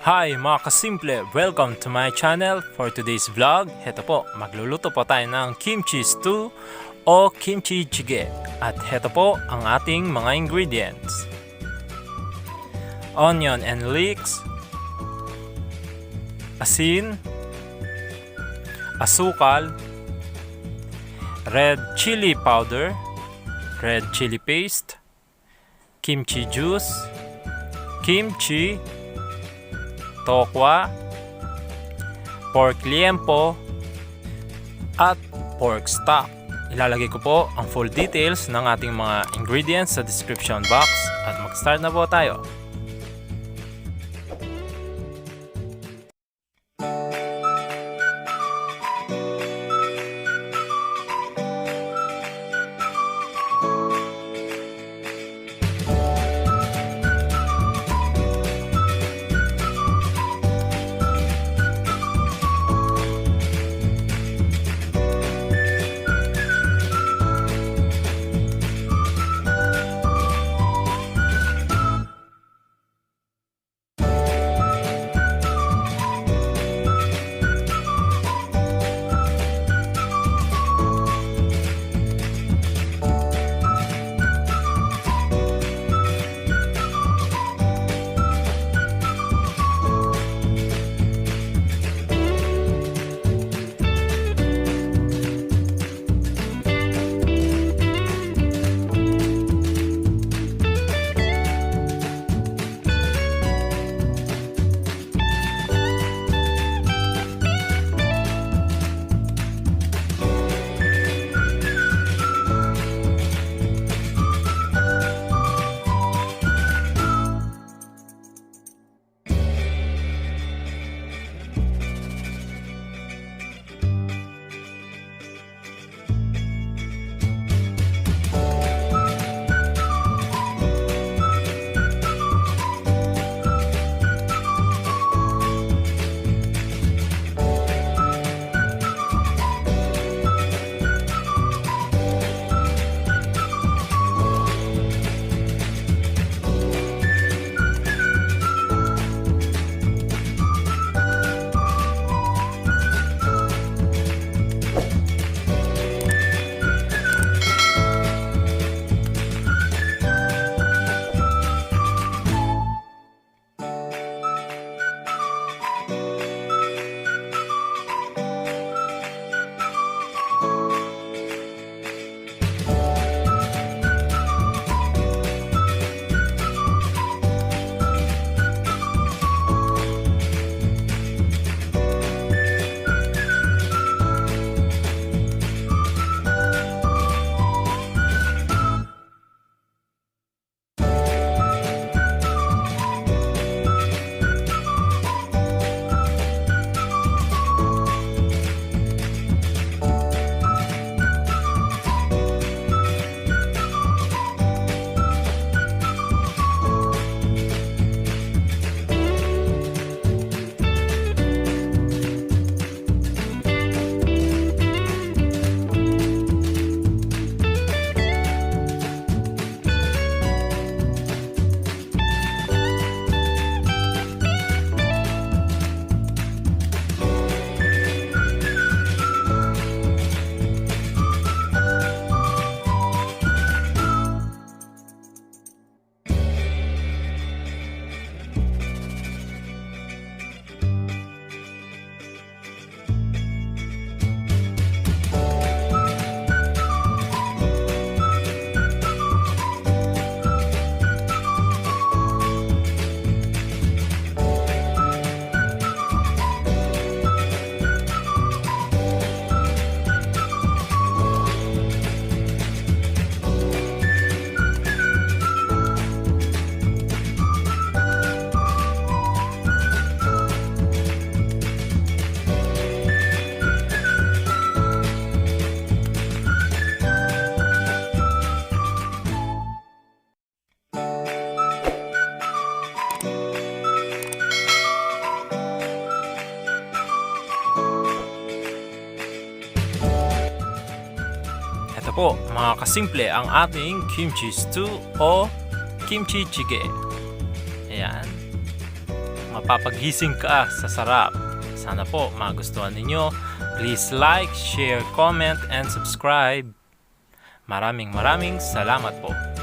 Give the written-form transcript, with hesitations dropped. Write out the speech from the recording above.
Hi mga kasimple! Welcome to my channel. For today's vlog, heto po, magluluto po tayo ng kimchi stew o kimchi jjigae. At heto po ang ating mga ingredients. Onion and leeks, asin, asukal, red chili powder, red chili paste, kimchi juice, kimchi, tokwa, pork liempo, at pork stock. Ilalagay ko po ang full details ng ating mga ingredients sa description box at mag-start na po tayo. Po mga kasimple ang ating kimchi stew o kimchi jjigae. Ayan. mapapagising ka sa sarap. Sana po magustuhan ninyo. Please like, share, comment, and subscribe. Maraming salamat po.